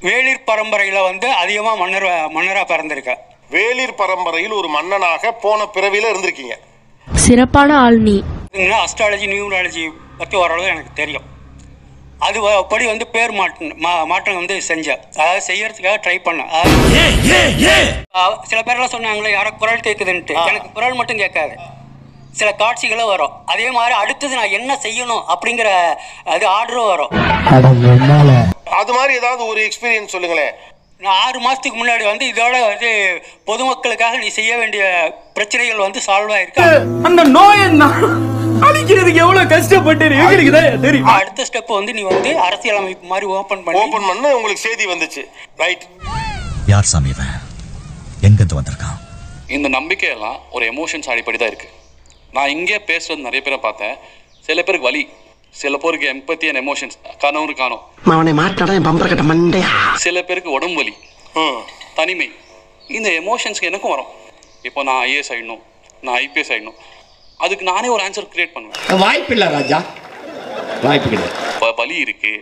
வேளிர் பரம்பரையில் வந்து அதிகமாக மன்னராக பிறந்திருக்கேன். வேளிர் பரம்பரையில் ஒரு மன்னனாக போன பிறவியில் இருந்திருக்கீங்க. சிறப்பான ஆள் நீ. அஸ்ட்ராலஜி நியூமராலஜி பற்றி ஓரளவு எனக்கு தெரியும். அது அப்படி வந்து பேர் மாற்றம் வந்து செஞ்சேன். அதாவது செய்யறதுக்காக ட்ரை பண்ணேன். சில பேரெல்லாம் சொன்னாங்களே யாரோ குரல் கேட்குதுன்ட்டு. எனக்கு குரல் மட்டும் கேட்காது, சில காட்சிகளும் வரும். அதே மாதிரி அடுத்தது நான் என்ன செய்யணும் அப்படிங்கிற அது ஆர்டரும் வரும். அது மாதிரி ஏதாவது ஒரு எக்ஸ்பீரியன்ஸ் சொல்லுங்களேன். நான் 6 மாசத்துக்கு முன்னாடி வந்து இதோட வந்து பொதுமக்களுக்காக நீ செய்ய வேண்டிய பிரச்சனைகள் வந்து சால்வ் ஆயிருக்கு. அந்த நோய் என்ன அழிக்கிறதுக்கு எவ்வளவு கஷ்டப்பட்டு தெரியும். அடுத்த ஸ்டெப் வந்து நீ வந்து அரசியலமைப்பு மாதிரி ஓபன் பண்ண உங்களுக்கு செய்தி வந்துச்சு. ரைட். யார் சாமி இவன்? எங்க இருந்து வந்திருக்கான்? இந்த நம்பிக்கையெல்லாம் ஒரு எமோஷன்ஸ் அடிப்படை தான் இருக்கு. நான் இங்கே பேசுறது நிறைய பேரை பார்த்தேன். சில பேருக்கு வலி, சில பேருக்கு எம்பத்தி அண்ட் எமோஷன்ஸ் காணும். சில பேருக்கு உடம்பு வலி, தனிமை. இந்த எமோஷன்ஸ்க்கு எனக்கும் வரும். இப்போ நான் ஐஏஎஸ் ஆயிடணும், நான் ஐபிஎஸ் ஆயிடணும், அதுக்கு நானே ஒரு ஆன்சர் கிரியேட் பண்ணுவேன். வாய்ப்பு இல்லை ராஜா, வாய்ப்பு இல்லை. வலி இருக்கு,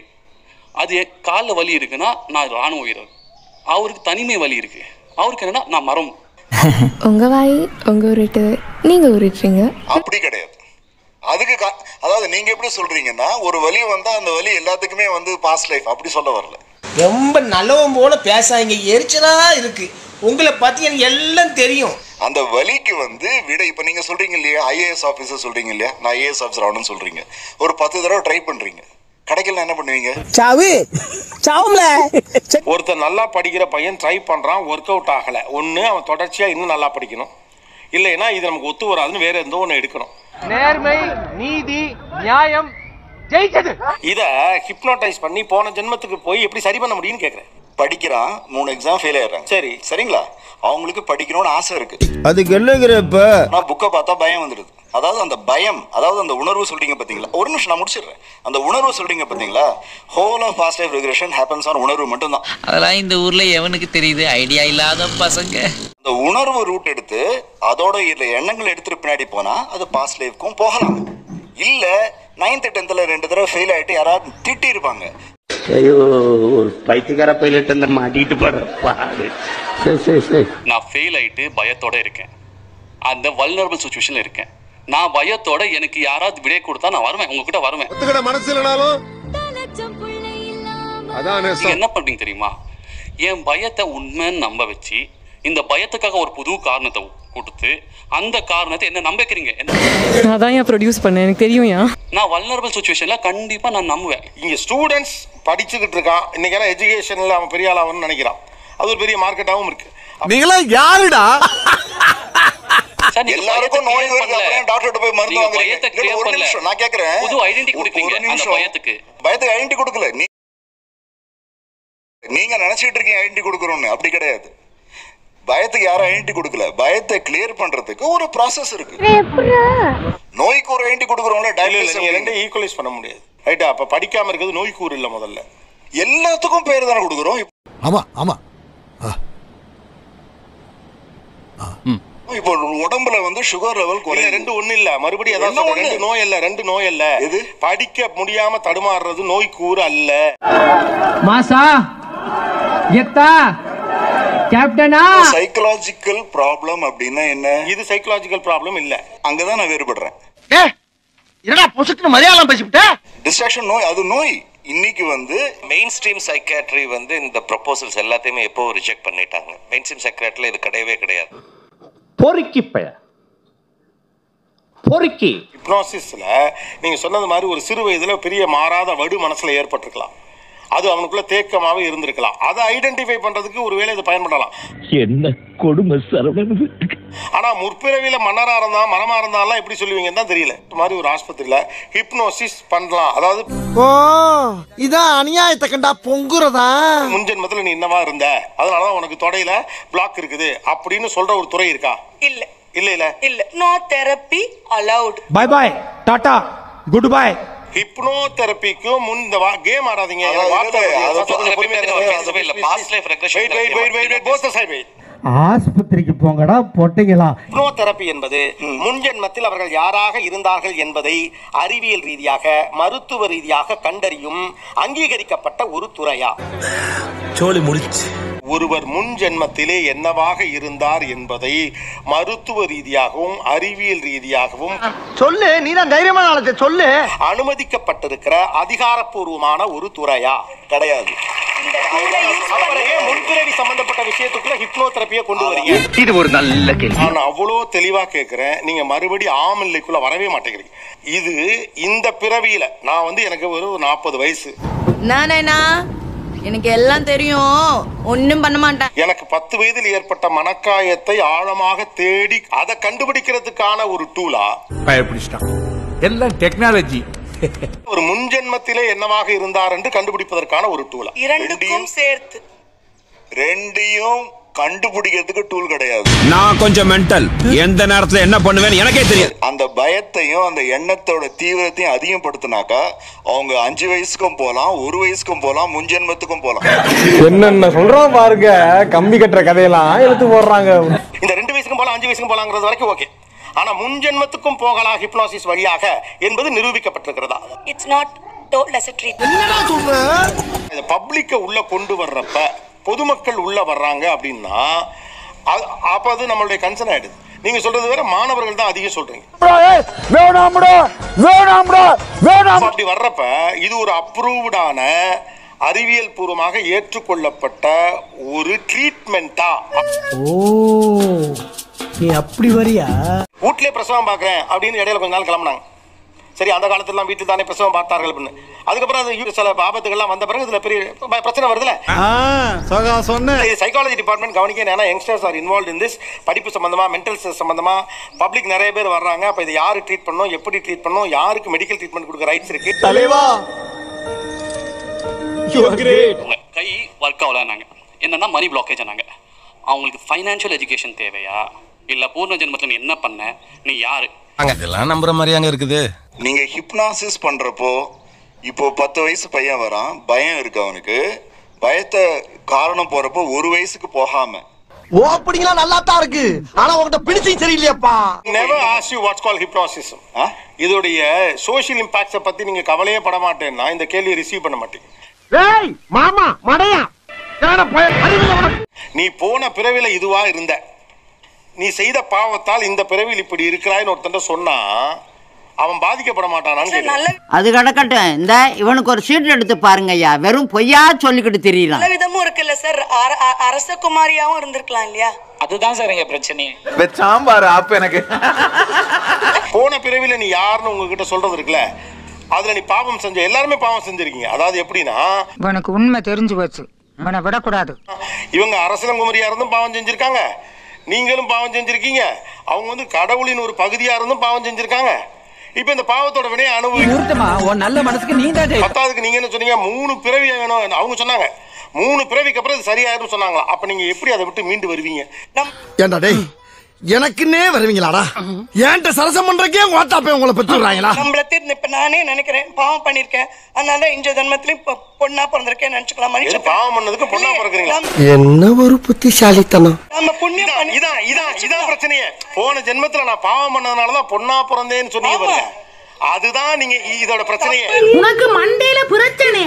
அது காலில் வலி இருக்குன்னா நான் ராணுவ வீரர். அவருக்கு தனிமை வலி இருக்கு, அவருக்கு என்னன்னா நான் மரம். உங்க வாய் உங்க உருட்டு, நீங்க உருட்டுறீங்க. அப்படி கிடையாது. அதுக்கு அதாவது நீங்க எப்படி சொல்றீங்கன்னா ஒரு வலி வந்தா அந்த வலி எல்லாத்துக்குமே வந்து பாஸ்ட் லைஃப் அப்படி சொல்ல வரல. ரொம்ப நல்லவன் போல பேசாங்க, எரிச்சலா இருக்கு. உங்களை பத்தி எனக்கு எல்லாம் தெரியும். அந்த வலிக்கு வந்து விட இப்ப நீங்க சொல்றீங்க இல்லையா, ஐஏஎஸ் ஆபீசர் சொல்றீங்க இல்லையா, நான் ஐஏஎஸ் ஆபீசர் ஆகணும்னு சொல்றீங்க. ஒரு 10 தடவை ட்ரை பண்றீங்க, கிடைக்கல என்ன பண்ணுவீங்க? ஒருத்தர் நல்லா படிக்கிற பையன் ட்ரை பண்றான், ஒர்க் அவுட் ஆகல. ஒண்ணு அவன் தொடர்ச்சியா இன்னும் நல்லா படிக்கணும், இல்லைன்னா இது நமக்கு ஒத்து வராதுன்னு வேற எந்த ஒண்ணு எடுக்கணும். நேர்மை, நீதி, நியாயம் ஜெயிச்சது. இத ஹிப்னோடைஸ் பண்ணி போன ஜென்மத்துக்கு போய் எப்படி சரி பண்ண முடியும்னு கேக்குறேன். படிக்கிறான், 3 எக்ஸாம் ஃபெயில் ஆயிடுறான். சரி, சரிங்களா? அவங்களுக்கு படிக்கணும்னு ஆசை இருக்கு. அதுக்கு என்னங்கிறப்ப நான் புக்கை பார்த்தா பயம் வந்துடுது. அதாவது அந்த பயம், அதாவது அந்த உணர்வு சொல்றீங்க பாத்தீங்களா? ஒரு நிமிஷம் நான் முடிச்சிடுறேன். அந்த உணர்வு சொல்றீங்க பாத்தீங்களா, whole of past life regression happens on உணர்வு மட்டும்தான். அதெல்லாம் இந்த ஊர்ல எவனுக்கு தெரியுது? ஐடியா இல்லாத பசங்க. அந்த உணர்வு ரூட் எடுத்து அதோட எண்ணங்கள் எடுத்துட்டு பின்னாடி போனா அது பாஸ்ட் லைஃப்க்கும் போகலாம். இல்ல 9th 10th 2 தடவை ஃபெயில் ஆயிட்டு யாராவது திட்டி இருப்பாங்க. ஐயோ, ஒரு பைத்தியக்கார பைலட் அந்த மாட்டிட்டு போறாரு. நான் ஃபெயில் ஆயிட்டு பயத்தோட இருக்கேன், அந்த வல்னரபிள் சிச்சுவேஷன்ல இருக்கேன். நான் பயத்தோட எனக்கு யாராவது விடை கொடுத்தா நான் வருவேன், உங்ககிட்ட வருவேன். மனசு இல்லனாலும் என்ன பண்றீங்க தெரியுமா? என் பயத்தை உண்மைன்னு நம்ப வச்சு இந்த பயத்துக்காக ஒரு புது காரணத்தை கொடுத்து அந்த காரணத்தை என்ன நம்ப வைக்கிறீங்க. நான் தான் ஏன் ப்ரொடியூஸ் பண்ணேன், எனக்கு தெரியும். நான் வல்னரபிள் சிச்சுவேஷன்ல கண்டிப்பா நான் நம்புவேன். இங்க ஸ்டூடெண்ட்ஸ் படிச்சுக்கிட்டு இருக்கான், இன்னைக்கு எஜுகேஷன்ல அவன் பெரிய ஆளாவன்னு நினைக்கிறான். அது ஒரு பெரிய மார்க்கெட்டாவும் இருக்கு. நீங்களா யாருடா? எல்லாருக்கும் நோய் வருது, அப்புறம் டாக்டர்ட்ட போய் மருந்து வாங்குறீங்க. ஒரு நிமிஷம் நான் கேக்குறேன். புது ஐடென்டிட்டி கொடுக்குறீங்க அந்த பயத்துக்கு. பயத்துக்கு ஐடென்டிட்டி கொடுக்கல. நீங்க நினைச்சிட்டு இருக்கீங்க ஐடென்டிட்டி கொடுக்கறோம்னு. அப்படி கிடையாது. பயத்துக்கு யாரும் ஐடென்டிட்டி கொடுக்கல. பயத்தை கிளியர் பண்றதுக்கு ஒரு ப்ராசஸ் இருக்கு. நோய்க்கு ஒரு ஐடென்டிட்டி கொடுக்கறோம்ல, டயக்னோசிஸ். நீங்க ரெண்டையும் ஈக்குவலைஸ் பண்ண முடியாது. ரைட்டா? அப்ப படிக்காம இருக்கிறது நோய் கூறு இல்ல. முதல்ல எல்லாத்துக்கும் பேர் தானே கொடுக்குறோம். ஆமா ஆமா. இப்போ உடம்புல வந்து சுகர் லெவல் குறைய. ரெண்டு ஒண்ணு இல்ல, மறுபடியும் அதான் ரெண்டு நோய் இல்ல. ரெண்டு நோய் இல்ல. எது? படிக்க முடியாம தடுமாறுறது நோய் கூறு அல்ல. மாசா கெத்தா கேப்டனா. சைக்காலஜிக்கல் ப்ராப்ளம் அப்படின்னா என்ன? இது சைக்காலஜிக்கல் ப்ராப்ளம் இல்ல. அங்கதான் நான் வேறுபடுறேன். என்னடா பொசுக்கு மலையாளம் பேசிவிட்ட? டிஸ்ட்ராக்ஷன் நோய், அது நோய். இன்னைக்கு வந்து மெயின் ஸ்ட்ரீம் சைக்காட்ரி வந்து இந்த ப்ரொபோசல்ஸ் எல்லாத்தையுமே எப்போ ரிஜெக்ட் பண்ணிட்டாங்க. மெயின் ஸ்ட்ரீம் சைக்காட்ரில இது கிடையவே கிடையாது. பொறுக்கி பைய பொறுக்கி. ஹிப்னோசிஸ்ல நீங்க சொன்னது மாதிரி ஒரு சிறு வயதுல பெரிய மாறாத வடு மனசுல ஏற்பட்டிருக்கலாம். அது அவனுக்குள்ள தேக்கமாவே இருந்திருக்கலாம். அதை ஐடென்டிஃபை பண்றதுக்கு ஒருவேளை இது பயன்படலாம். என்ன கொடுமை சரவணன். ஆனா முற்பிறவில மன்னரா இருந்தா மரமா இருந்தாலும் எப்படி சொல்லுவீங்கன்னு தான் தெரியல. இந்த மாதிரி ஒரு ஆஸ்பத்திரியில ஹிப்னோசிஸ் பண்ணலாம். அதாவது இதான் அநியாயத்தை கண்டா பொங்குறதா. முன்ஜென்மத்துல நீ என்னவா இருந்த, அதனாலதான் உனக்கு தொடையில பிளாக் இருக்குது அப்படின்னு சொல்ற ஒரு துறை இருக்கா? இல்ல இல்ல இல்ல இல்ல. No therapy allowed. Bye bye tata good bye. ஹிப்னோதெரபிக்கு முன் இந்த கேம் ஆடாதீங்க. Past life regression. Wait, both the side. ஆஸ்பத்திரிக்கு போங்கடா பொட்டைகளா. ஹிப்னோதெரபி என்பது முன்ஜென்மத்தில் அவர்கள் யாராக இருந்தார்கள் என்பதை அறிவியல் ரீதியாக மருத்துவ ரீதியாக கண்டறியும் அங்கீகரிக்கப்பட்ட ஒரு துறையா? சோலி முடிச்சு. ஒருவர் முன் ஜென்மத்திலே என்னவாக இருந்தார் என்பதை மருத்துவ ரீதியாகவும் அறிவியல் ரீதியாகவும் சொல்லு, நீதான் தைரியமான ஆளு, சொல்லு. அனுமதிக்கப்பட்டிருக்கிற அதிகாரப்பூர்வமான ஒரு துறையா? கிடையாது. முன்பிறவி சம்பந்தப்பட்ட விஷயத்துக்குள்ள ஹிப்னோதெரபியை கொண்டு வரீங்க. இது ஒரு நல்ல கேள்வி. நான் அவ்வளோ தெளிவா கேட்கிறேன், நீங்க மறுபடி ஆமல்லைக்குள்ள வரவே மாட்டேங்கிறீங்க. இது இந்த பிறவியில நான் வந்து எனக்கு ஒரு 40 வயசு, நானேனா எனக்கு எல்லாம் தெரியும், ஒன்னும் பண்ண மாட்டேன். எனக்கு 10 வயதில் ஏற்பட்ட மனக்காயத்தை ஆழமாக தேடி அதை கண்டுபிடிக்கிறதுக்கான ஒரு டூலா? பயப்பிடிச்சிட்டான். எல்லாம் டெக்னாலஜி. ஒரு முன்ஜென்மத்திலே என்னவாக இருந்தார் என்று கண்டுபிடிப்பதற்கான ஒரு டூலா? இரண்டுக்கும் சேர்த்து. ரெண்டையும் கண்டுபிடிக்கிறதுக்கு டூல் கிடையாது. நான் கொஞ்சம் மென்டல், எந்த நேரத்துல என்ன பண்ணுவேன்னு எனக்கே தெரியாது. அந்த பயத்தையும் அந்த எண்ணத்தோட தீவிரத்தையும் அதிகப்படுத்தினாக்கா அவங்க 5 வயசுக்கும் போலாம், 1 வயசுக்கும் போலாம், முன்ஜென்மத்துக்கும் போலாம். என்னென்ன சொல்றோம் பாருங்க, கம்பி கட்டுற கதையெல்லாம் எடுத்து போடுறாங்க. இந்த 2 வயசுக்கும் போலாம், 5 வயசுக்கும் போலாங்கிறது வரைக்கும் ஓகே. ஆனா முன்ஜென்மத்துக்கும் போகலாம் ஹிப்னோசிஸ் வழியாக என்பது நிரூபிக்கப்பட்டிருக்கிறதா? It's not told as a treatment. என்னடா சொல்ற? இந்த பப்ளிக்க உள்ள கொண்டு வர்றப்ப பொதுமக்கள் உள்ள வர்றாங்க அப்படின்னா அப்ப அது நம்மளுடைய கன்சர்ன் ஆயிடுது. நீங்க சொல்றது வேற, மாணவர்கள் தான் அதிகம் சொல்றீங்க. அப்படி வர்றப்ப இது ஒரு அப்ரூவ்டான அறிவியல் பூர்வமாக ஏற்றுக்கொள்ளப்பட்ட ஒரு ட்ரீட்மெண்டா? ஓ, நீ அப்படி வரியா? வீட்லயே பிரசவம் பார்க்குறேன் அப்படின்னு இடையில கொஞ்ச நாள் கிளம்புனாங்க. சரி, அந்த காலத்துலாம் வீட்டில் தானே பிரசவம் பார்த்தார்கள் அப்படின்னு. அதுக்கப்புறம் அது சில ஆபத்துகள்லாம் வந்த பிறகு இதுல பெரிய பிரச்சனை வருதுல்ல. இது சைக்காலஜி டிபார்ட்மெண்ட் கவனிக்க. ஏன்னா youngsters are involve in this. படிப்பு சம்பந்தமா, மென்டல் சம்பந்தமா பப்ளிக் நிறைய பேர் வர்றாங்க. அப்ப இது யாரு ட்ரீட் பண்ணணும், எப்படி ட்ரீட் பண்ணணும், யாருக்கு மெடிக்கல் ட்ரீட்மெண்ட் கொடுக்க ரைட்ஸ் இருக்கு? தலைவா, உங்க கை ஒர்க் ஆகலன்னாங்க. என்னன்னா மணி பிளாக்கேஜ் ஆனாங்க. அவங்களுக்கு ஃபைனான்ஷியல் எஜுகேஷன் தேவையா, இல்ல பூர்ண ஜென்மத்துல நீ என்ன பண்ண, நீ யாரு? இதெல்லாம் நம்புற மாதிரியாங்க இருக்குது. நீங்க ஹிப்னாசிஸ் பண்றப்போ இப்போ 10 வயசு பையன் வரான், பயம் இருக்கு அவனுக்கு. பயத்தை காரணம் போறப்போ 1 வயசுக்கு போகாம ஓப்பனிங்ல நல்லா தான் இருக்கு, ஆனா உன்கிட்ட பிடிச்சும் சரியில்லையாப்பா. Never ask you what's called hypnosis. இதோடைய சோஷியல் இம்பாக்ட்ஸை பத்தி நீங்க கவலையே பட மாட்டேன்னா இந்த கேள்வியை ரிசீவ் பண்ண மாட்டீங்க. ஏய் மாமா மடையா, நீ போன பிறவில இதுவா இருந்த, நீ செய்த பாவத்தால் இந்த பிறவியில் இப்படி இருக்கிறாய்னு ஒருத்தன் சொன்னா அவன் பாதிக்கப்பட மாட்டானான்னு. அது கிடக்கட்டும், இந்த இவனுக்கு ஒரு சீட் எடுத்து பாருங்க ஐயா, வெறும் பொய்யா சொல்லிக்கிட்டு தெரியலாம். நல்ல விதமும் இருக்குல்ல சார், அரசகுமாரியாவும் இருந்திருக்கலாம் இல்லையா? அதுதான் சார் எங்க பிரச்சனை. சாம்பார் ஆப் எனக்கு. போன பிறவில நீ யாருன்னு உங்ககிட்ட சொல்றது இருக்குல்ல, அதுல நீ பாவம் செஞ்ச, எல்லாருமே பாவம் செஞ்சிருக்கீங்க. அதாவது எப்படின்னா, உனக்கு உண்மை தெரிஞ்சு போச்சு, உன்னை விடக்கூடாது. இவங்க அரசகுமாரியா இருந்தும் பாவம் செஞ்சிருக்காங்க, நீங்களும் பாவம் செஞ்சிருக்கீங்க, அவங்க வந்து கடவுளின் ஒரு பகுதியா இருந்தும் பாவம் செஞ்சிருக்காங்க. இப்ப இந்த பாவத்தோட வினையை அனுபவிக்க நல்ல மனசுக்கு நீ தான். பத்தாவதுக்கு நீங்க என்ன சொன்னீங்க, 3 பிறவி வேணும் அவங்க சொன்னாங்க. 3 பிறவிக்கு அப்புறம் இது சரியாயிரும் சொன்னாங்களா? அப்ப நீங்க எப்படி அதை விட்டு மீண்டு வருவீங்க? ஏண்டா டேய், எனக்குன்னே வருவீங்களாடா? ஏன்ட்ட சரசம் பண்றக்கே ஓட்டாப்பே உங்களை பெற்றுறாங்களா? நம்மள தீர்ந்து இப்ப நானே நினைக்கிறேன் பாவம் பண்ணிருக்கேன், அதனால இந்த ஜென்மத்திலயும் பொண்ணா பிறந்திருக்கேன் நினைச்சுக்கலாம். மனுஷன் பாவம் பண்ணதுக்கு பொண்ணா பிறக்குறீங்களா? என்ன ஒரு புத்திசாலித்தனம். நம்ம புண்ணியம் இதான் பிரச்சனையே. போன ஜென்மத்துல நான் பாவம் பண்ணதுனாலதான் பொண்ணா பிறந்தேன்னு சொன்னீங்க பாருங்க, அதுதான் நீங்க இதோட பிரச்சனையே. உனக்கு மண்டையில பிரச்சனை.